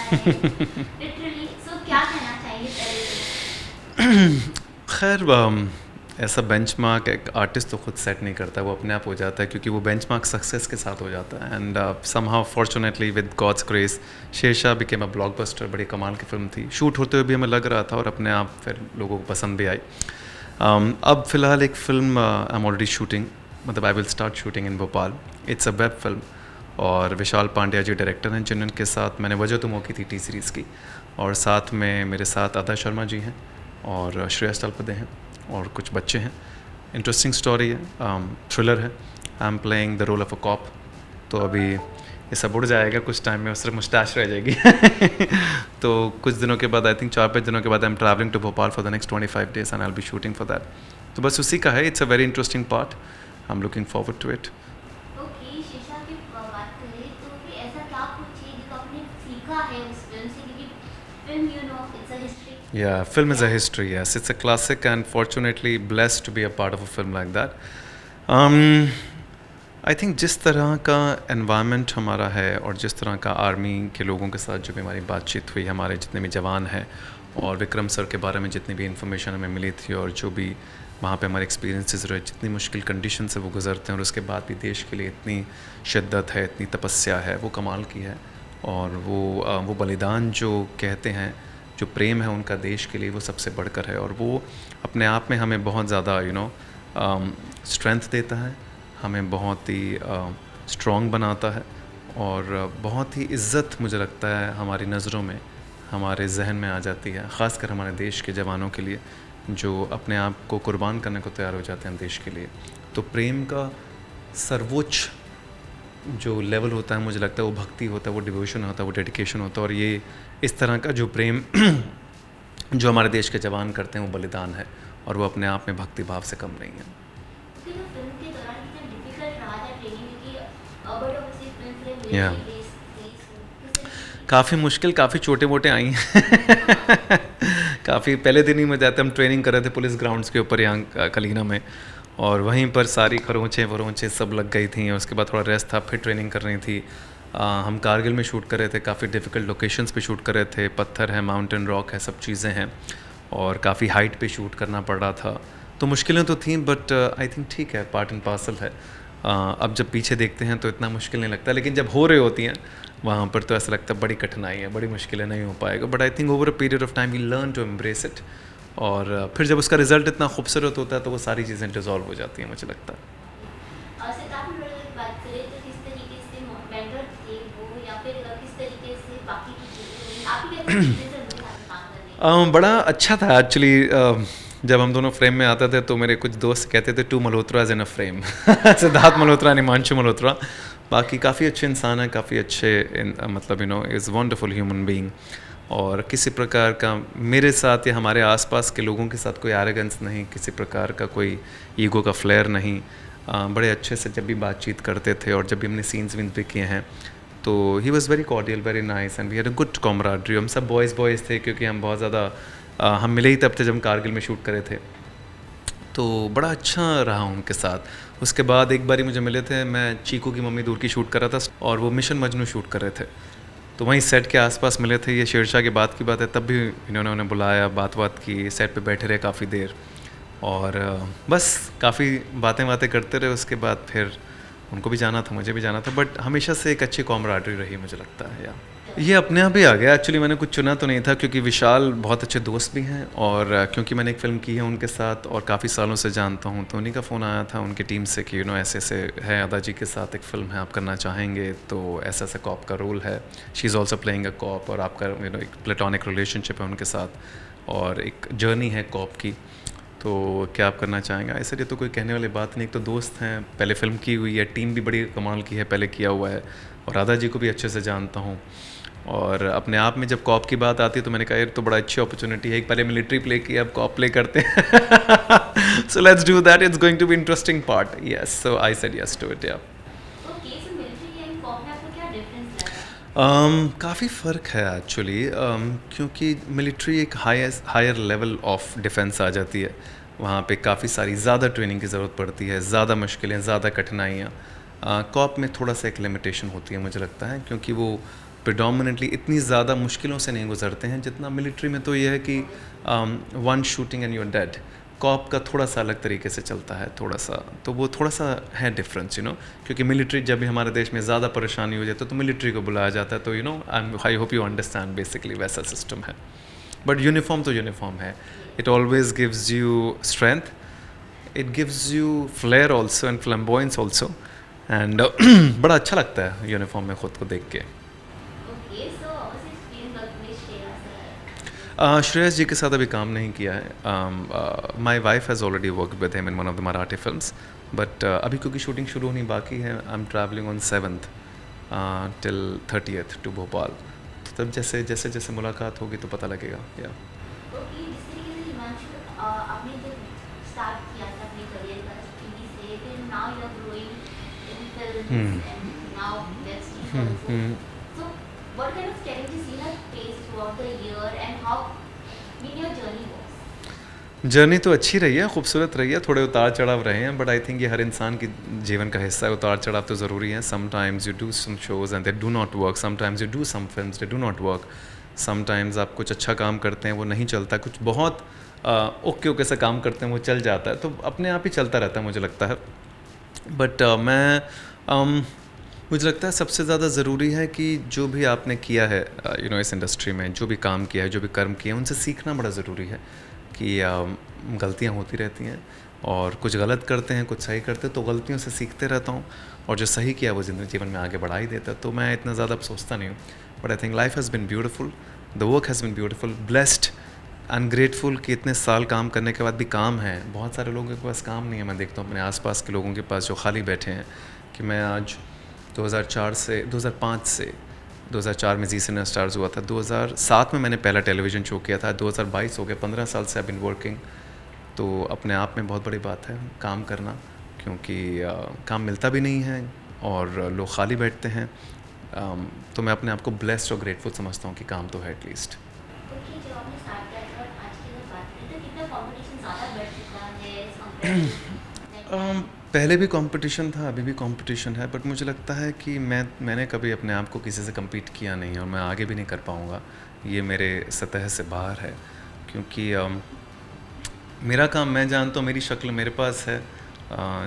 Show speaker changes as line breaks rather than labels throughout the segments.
है लिटरली। सो क्या कहना चाहेंगे पहले तो?
खैर ऐसा बेंचमार्क एक आर्टिस्ट तो खुद सेट नहीं करता, वो अपने आप हो जाता है, क्योंकि वो बेंचमार्क सक्सेस के साथ हो जाता है। And somehow fortunately with God's grace Shershaah became a blockbuster. बड़ी कमाल की फिल्म थी, शूट होते हुए भी हमें लग रहा था और अपने आप फिर लोगों को पसंद भी आई। अब फ़िलहाल एक film I am already shooting, मतलब I will start shooting in Bhopal. It's a web film और विशाल पांड्या जी डायरेक्टर हैं, जिनके साथ मैंने वजह तुम हो की थी टी सीरीज़ की, और साथ में मेरे साथ अदा शर्मा जी हैं और श्रेयस तलपदे हैं और कुछ बच्चे हैं। इंटरेस्टिंग स्टोरी है, थ्रिलर है। I am playing the role of a cop. तो अभी ये सब उड़ जाएगा कुछ टाइम में, सिर्फ मुस्टैच रह जाएगी तो कुछ दिनों के बाद, आई थिंक 4-5 दिनों के बाद, I am travelling to Bhopal for the next 25 days and I will be shooting for that. तो बस उसी का है। It's a very interesting part, I am looking forward to it.
Okay, शीशा की बात करें तो फिर ऐसा क्या कुछ है जो आपने सीखा है उस फिल्म से, क्योंकि film you know it's a history.
Yeah, film is a history. Yes, it's a classic, and fortunately blessed to be a part of a film like that. Um, I think जिस तरह का environment हमारा है और जिस तरह का army के लोगों के साथ जो भी हमारी बातचीत हुई, हमारे जितने भी जवान हैं और विक्रम सर के बारे में जितनी भी इन्फॉर्मेशन हमें मिली थी, और जो भी वहाँ पे हमारे एक्सपीरियंसेस रहे, जितनी मुश्किल कंडीशन से वो गुजरते हैं और उसके बाद भी देश के लिए इतनी शिद्दत है, इतनी तपस्या है, वो कमाल की है। और वो बलिदान जो कहते हैं, जो प्रेम है उनका देश के लिए, वो सबसे बढ़कर है। और वो अपने आप में हमें बहुत ज़्यादा स्ट्रेंथ देता है, हमें बहुत ही स्ट्रॉन्ग बनाता है, और बहुत ही इज़्ज़त मुझे लगता है हमारी नज़रों में, हमारे जहन में आ जाती है, ख़ासकर हमारे देश के जवानों के लिए जो अपने आप को कुर्बान करने को तैयार हो जाते हैं देश के लिए। तो प्रेम का सर्वोच्च जो लेवल होता है, मुझे लगता है वो भक्ति होता है, वो डिवोशन होता है, वो डेडिकेशन होता है। और ये इस तरह का जो प्रेम जो हमारे देश के जवान करते हैं, वो बलिदान है, और वो अपने आप में भक्ति भाव से कम नहीं है।
फिल्म के दौरान कितना डिफिकल्ट रहा था ट्रेनिंग, क्योंकि बट ऑब्वियसली फिल्म
या
रियली बेस्ड।
काफ़ी मुश्किल, काफ़ी छोटे मोटे आई हैं काफ़ी पहले दिन ही में जाते हम ट्रेनिंग कर रहे थे पुलिस ग्राउंड्स के ऊपर यहाँ कलीना में, और वहीं पर सारी खरोंचे वरोंचे सब लग गई थी। उसके बाद थोड़ा रेस्ट था, फिर ट्रेनिंग करनी थी। हम कारगिल में शूट कर रहे थे, काफ़ी डिफ़िकल्ट लोकेशंस पे शूट कर रहे थे, पत्थर है, माउंटेन रॉक है, सब चीज़ें हैं, और काफ़ी हाइट पे शूट करना पड़ रहा था। तो मुश्किलें तो थीं, बट आई थिंक ठीक है, पार्ट एंड पार्सल है। अब जब पीछे देखते हैं तो इतना मुश्किल नहीं लगता, लेकिन जब हो रही होती हैं वहाँ पर तो ऐसा लगता है बड़ी कठिनाई है, बड़ी मुश्किलें, नहीं हो पाएगा। But I think over a period of time we learn to embrace it, और फिर जब उसका रिजल्ट इतना खूबसूरत होता है तो वो सारी चीज़ें डिजॉल्व हो जाती हैं, मुझे लगता है।
और सिद्धार्थ मल्होत्रा की बात करें तो किस तरीके से मेंटर थे वो, या फिर किस तरीके से बाकी की चीज़ें आप ही कैसे चीज़ें से उनके साथ काम करने में?
बड़ा अच्छा था एक्चुअली। जब हम दोनों फ्रेम में आते थे तो मेरे कुछ दोस्त कहते थे two Malhotras in a frame Siddharth Malhotra, Himanshu Malhotra. बाकी काफ़ी अच्छे इंसान हैं, काफ़ी अच्छे मतलब इज़ वंडरफुल ह्यूमन बीइंग, और किसी प्रकार का मेरे साथ या हमारे आसपास के लोगों के साथ कोई एरोगेंस नहीं, किसी प्रकार का कोई ईगो का फ्लेयर नहीं। बड़े अच्छे से जब भी बातचीत करते थे, और जब भी हमने सीन्स विन्स भी किए हैं तो he was very cordial, very nice, and we had a good camaraderie. हम सब बॉयज़ थे, क्योंकि हम बहुत ज़्यादा हम मिले ही तब थे जब हम कारगिल में शूट करे थे। तो बड़ा अच्छा रहा उनके साथ। उसके बाद एक बारी मुझे मिले थे, मैं चीकू की मम्मी दूर की शूट कर रहा था और वो मिशन मजनू शूट कर रहे थे, तो वहीं सेट के आसपास मिले थे। ये शेरशाह के बाद की बात है, तब भी इन्होंने उन्हें बुलाया, बात की, सेट पे बैठे रहे काफ़ी देर, और बस काफ़ी बातें करते रहे। उसके बाद फिर उनको भी जाना था, मुझे भी जाना था, बट हमेशा से एक अच्छी कॉमराडरी रही, मुझे लगता है। या ये अपने आप ही आ गया एक्चुअली, मैंने कुछ चुना तो नहीं था, क्योंकि विशाल बहुत अच्छे दोस्त भी हैं, और क्योंकि मैंने एक फ़िल्म की है उनके साथ और काफ़ी सालों से जानता हूँ, तो उन्हीं का फ़ोन आया था उनकी टीम से कि ऐसे ऐसे है, अदा जी के साथ एक फ़िल्म है, आप करना चाहेंगे? तो ऐसा ऐसा कॉप का रोल है, she is also playing a cop, और आपका एक प्लेटोनिक रिलेशनशिप है उनके साथ, और एक जर्नी है कॉप की, तो क्या आप करना चाहेंगे? ऐसे लिए तो कोई कहने वाली बात नहीं, एक तो दोस्त हैं, पहले फ़िल्म की हुई है, टीम भी बड़ी कमाल की है, पहले किया हुआ है, और राधा जी को भी अच्छे से जानता हूँ। और अपने आप में जब कॉप की बात आती है तो मैंने कहा यार तो बड़ा अच्छी अपॉर्चुनिटी है, एक पहले मिलिट्री प्ले किया, अब कॉप प्ले करते हैं so let's do that, it's going to be interesting part. Yes, so I said yes to it. Yeah
okay, so military and cop में आपको क्या डिफरेंस लगा?
काफ़ी फ़र्क है एक्चुअली, क्योंकि मिलिट्री एक हायर लेवल ऑफ डिफेंस आ जाती है, वहाँ पे काफ़ी सारी ज़्यादा ट्रेनिंग की ज़रूरत पड़ती है, ज़्यादा मुश्किलें, ज़्यादा कठिनाइयाँ। कॉप में थोड़ा सा एक लिमिटेशन होती है मुझे लगता है, क्योंकि वो प्रिडोमिनेटली इतनी ज़्यादा मुश्किलों से नहीं गुजरते हैं जितना मिलिट्री में। तो ये है कि one shooting and you are dead. Cop का थोड़ा सा अलग तरीके से चलता है, थोड़ा सा, तो वो थोड़ा सा है डिफरेंस, यू नो, क्योंकि मिलिट्री जब भी हमारे देश में ज़्यादा परेशानी हो जाती है तो मिलिट्री को बुलाया जाता है, तो you know I hope you understand, basically वैसा सिस्टम है। बट यूनिफॉर्म तो यूनिफॉर्म है, it always gives you strength, it gives you flair also and flamboyance also, and बड़ा अच्छा लगता है यूनिफॉर्म में ख़ुद को देख के।
Okay, so how was your experience working with Shreya sir?
Shreyas जी के साथ अभी काम नहीं किया है। My wife has already work with him in one of the Marathi films, but अभी क्योंकि शूटिंग शुरू होनी बाकी है, I am travelling on 7th till 30th to Bhopal, तो तब जैसे जैसे जैसे मुलाकात होगी तो पता लगेगा। या
Okay, जिस तरीके से हिमांशु आपने जब स्टार्ट किया था अपने करियर का टीवी से, फिर now you are growing in films and now web series also, so what kind of challenges you have faced throughout the year and how been your journey was?
Journey तो अच्छी रही है, खूबसूरत रही है, थोड़े उतार चढ़ाव रहे हैं, बट आई थिंक ये हर इंसान की जीवन का हिस्सा है। उतार चढ़ाव तो ज़रूरी है। Sometimes you do some shows and they do not work, sometimes you do some films they do not work, sometimes आप कुछ अच्छा काम करते हैं वो नहीं चलता, कुछ बहुत ओके ओके सा काम करते हैं वो चल जाता है, तो अपने आप ही चलता रहता है मुझे लगता है। बट मुझे लगता है सबसे ज़्यादा ज़रूरी है कि जो भी आपने किया है यू नो इस इंडस्ट्री में, जो भी काम किया है, जो भी कर्म किए हैं, उनसे सीखना बड़ा ज़रूरी है कि गलतियाँ होती रहती हैं और कुछ गलत करते हैं, कुछ सही करते हैं, तो गलतियों से सीखते रहता हूँ और जो सही किया वो जीवन में आगे बढ़ा ही देता है, तो मैं इतना ज़्यादा अब सोचता नहीं हूँ। But I think life has been beautiful, the work has been beautiful, blessed and grateful कि इतने साल काम करने के बाद भी काम है। बहुत सारे लोगों के पास काम नहीं है, मैं देखता हूँ अपने आसपास के लोगों के पास जो खाली बैठे हैं, कि मैं आज 2005 से 2004 में जी सिने स्टार्स हुआ था, 2007 में मैंने पहला टेलीविज़न शो किया था, 2022 हो गया, 15 साल से आई बिन वर्किंग। तो अपने आप में बहुत बड़ी बात है काम करना, क्योंकि काम मिलता भी नहीं है और लोग खाली बैठते हैं, तो मैं अपने आप को ब्लेस्ड और ग्रेटफुल समझता हूँ कि काम तो है एटलीस्ट।
Okay, जब आपने स्टार्ट किया था और आज की अगर बात करें तो कितना कंपटीशन ज़्यादा बढ़ चुका है as compared to
पहले भी कंपटीशन था, अभी भी कंपटीशन है, बट मुझे लगता है कि मैंने कभी अपने आप को किसी से compete किया नहीं और मैं आगे भी नहीं कर पाऊँगा, ये मेरे सतह से बाहर है, क्योंकि मेरा काम मैं जानता हूँ, मेरी शक्ल मेरे पास है,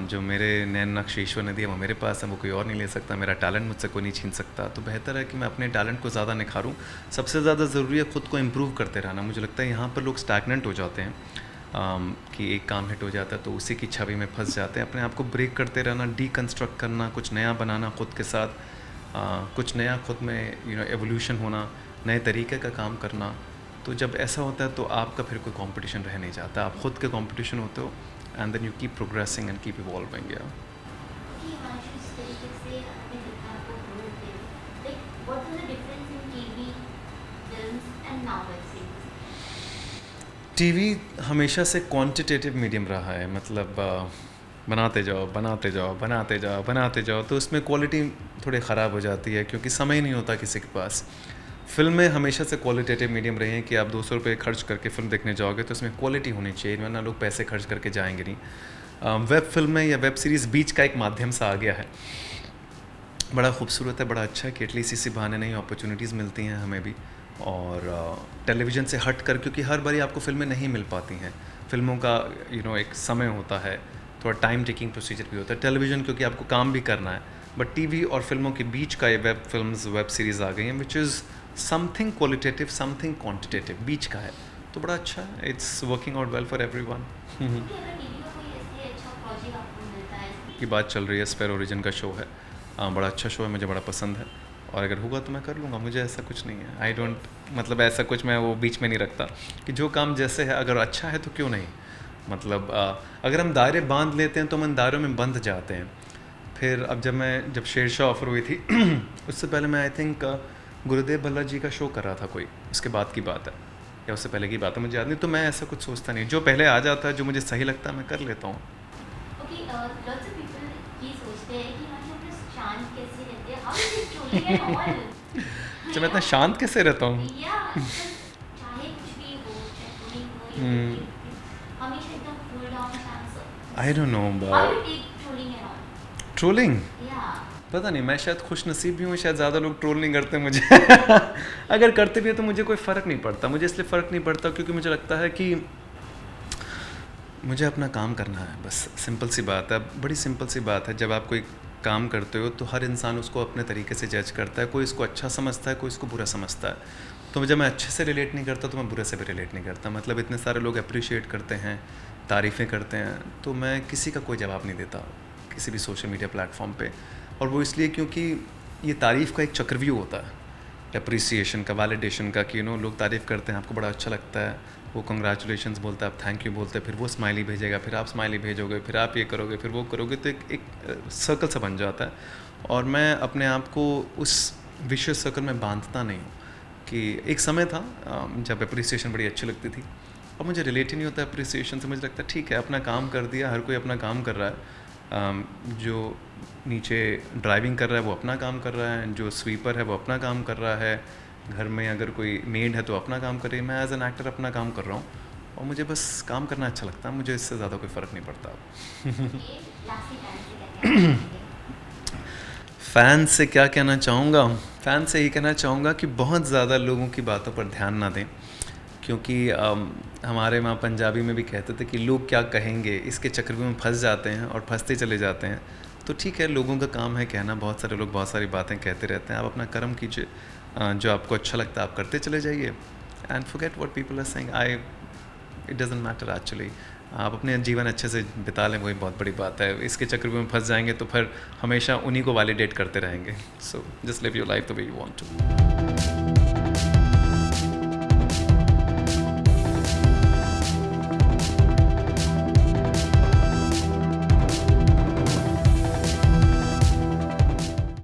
जो मेरे नैन नक्श ईश्वर ने दिया वो मेरे पास है, वो कोई और नहीं ले सकता, मेरा टैलेंट मुझसे कोई नहीं छीन सकता, तो बेहतर है कि मैं अपने टैलेंट को ज़्यादा निखारूं। सबसे ज़्यादा ज़रूरी है ख़ुद को इम्प्रूव करते रहना। मुझे लगता है यहाँ पर लोग स्टैगनेंट हो जाते हैं, कि एक काम हिट हो जाता है तो उसी की छवि में फंस जाते हैं। अपने आप को ब्रेक करते रहना, डीकंस्ट्रक्ट करना, कुछ नया बनाना खुद के साथ, कुछ नया खुद में यू नो एवोल्यूशन होना, नए तरीके का काम करना। तो जब ऐसा होता है तो आपका फिर कोई कंपटीशन रह नहीं जाता, आप खुद के कंपटीशन होते हो, and then you keep progressing and keep evolving. या
कि हिमांशु इस तरीके से आपने लिखा आपको बोलते like what is the difference in TV films and now web series?
TV हमेशा से क्वांटिटेटिव मीडियम रहा है, मतलब बनाते जाओ बनाते जाओ बनाते जाओ बनाते जाओ, तो उसमें क्वालिटी थोड़ी ख़राब हो जाती है क्योंकि समय ही नहीं होता किसी के पास। फिल्में हमेशा से क्वालिटेटिव मीडियम रही हैं कि आप 200 रुपये खर्च करके फिल्म देखने जाओगे तो उसमें क्वालिटी होनी चाहिए, वरना लोग पैसे खर्च करके जाएंगे नहीं। वेब फिल्में या वेब सीरीज़ बीच का एक माध्यम सा आ गया है, बड़ा खूबसूरत है, बड़ा अच्छा है कि एटलीस्ट इसी बहाने नई अपॉर्चुनिटीज़ मिलती हैं हमें भी, और टेलीविज़न से हट कर, क्योंकि हर बारी आपको फिल्में नहीं मिल पाती हैं। फिल्मों का यू नो एक समय होता है, थोड़ा टाइम टेकिंग प्रोसीजर भी होता है। टेलीविज़न क्योंकि आपको काम भी करना है, बट टीवी और फिल्मों के बीच का ये वेब फिल्म्स वेब सीरीज़ आ गई हैं, which is something qualitative something quantitative, बीच का है, तो बड़ा अच्छा है। It's working out well for everyone.
अगर टीवी में कोई ऐसे अच्छा प्रोजेक्ट आपको मिलता है
की बात चल रही है, स्पेयर ओरिजिन का शो है, बड़ा अच्छा शो है, मुझे बड़ा पसंद है, और अगर होगा तो मैं कर लूँगा, मुझे ऐसा कुछ नहीं है। आई डोंट मतलब ऐसा कुछ मैं वो बीच में नहीं रखता कि जो काम जैसे है अगर अच्छा है तो क्यों नहीं। मतलब अगर हम दायरे बांध लेते हैं तो हम इन दायरों में बंध जाते हैं। फिर अब जब शेरशाह ऑफर हुई थी उससे पहले मैं आई थिंक गुरुदेव भल्ला जी का शो कर रहा था कोई, उसके बाद की बात है या उससे पहले की बात है, मुझे याद नहीं। तो मैं ऐसा कुछ सोचता नहीं, जो पहले आ जाता है, जो मुझे सही लगता है मैं कर लेता हूँ।
ओके, लॉट्स ऑफ पीपल ये सोचते हैं कि हम अपने शांत कैसे रहते हैं, how is it truly and all.
जब मैं इतना शांत कैसे रहता हूँ?
या चाहे कुछ भी हो, चाहे कोई हो, हमेशा एकदम कूल डाउन शांत।
I don't know
how you take trolling and all?
Trolling.
या
पता नहीं, मैं शायद खुश नसीब भी हूँ, शायद ज़्यादा लोग ट्रोल नहीं करते मुझे अगर करते भी है तो मुझे कोई फ़र्क नहीं पड़ता। मुझे इसलिए फ़र्क नहीं पड़ता क्योंकि मुझे लगता है कि मुझे अपना काम करना है, बस सिंपल सी बात है। बड़ी सिंपल सी बात है, जब आप कोई काम करते हो तो हर इंसान उसको अपने तरीके से जज करता है। कोई इसको अच्छा समझता है, कोई इसको बुरा समझता है। तो जब मैं अच्छे से रिलेट नहीं करता तो मैं बुरे से भी रिलेट नहीं करता। मतलब इतने सारे लोग अप्रिशिएट करते हैं, तारीफ़ें करते हैं, तो मैं किसी का कोई जवाब नहीं देता किसी भी सोशल मीडिया प्लेटफॉर्म पे। और वो इसलिए क्योंकि ये तारीफ़ का एक चक्रव्यूह होता है, अप्रिसिएशन का, वैलिडेशन का, कि लोग तारीफ़ करते हैं, आपको बड़ा अच्छा लगता है, वो कंग्रेचुलेशंस बोलता है, आप थैंक यू बोलते हैं, फिर वो स्माइली भेजेगा, फिर आप स्माइली भेजोगे, फिर आप ये करोगे, फिर वो करोगे, तो एक सर्कल सा बन जाता है। और मैं अपने आप को उस विशियस सर्कल में बांधता नहीं हूँ। कि एक समय था जब अप्रिसिएशन बड़ी अच्छी लगती थी, और मुझे रिलेट ही नहीं होता अप्रिसिएशन से। मुझे लगता है ठीक है, अपना काम कर दिया, हर कोई अपना काम कर रहा है। जो नीचे ड्राइविंग कर रहा है वो अपना काम कर रहा है, जो स्वीपर है वो अपना काम कर रहा है, घर में अगर कोई मेड है तो अपना काम कर रही है। मैं एज एन एक्टर अपना काम कर रहा हूँ, और मुझे बस काम करना अच्छा लगता है। मुझे इससे ज़्यादा कोई फ़र्क नहीं पड़ता। फ़ैन से क्या कहना चाहूँगा? फ़ैन से यही कहना चाहूँगा कि बहुत ज़्यादा लोगों की बातों पर ध्यान ना दें, क्योंकि हमारे वहाँ पंजाबी में भी कहते थे कि लोग क्या कहेंगे, इसके चक्कर में फंस जाते हैं और फंसते चले जाते हैं। तो ठीक है, लोगों का काम है कहना, बहुत सारे लोग बहुत सारी बातें कहते रहते हैं। आप अपना कर्म कीजिए, जो आपको अच्छा लगता है आप करते चले जाइए, and forget what people are saying. It doesn't matter actually. आप अपने जीवन अच्छे से बिता लें, वही बहुत बड़ी बात है। इसके चक्कर में फंस जाएंगे तो फिर हमेशा उन्हीं को वैलिडेट करते रहेंगे। So just live your life the way you want to.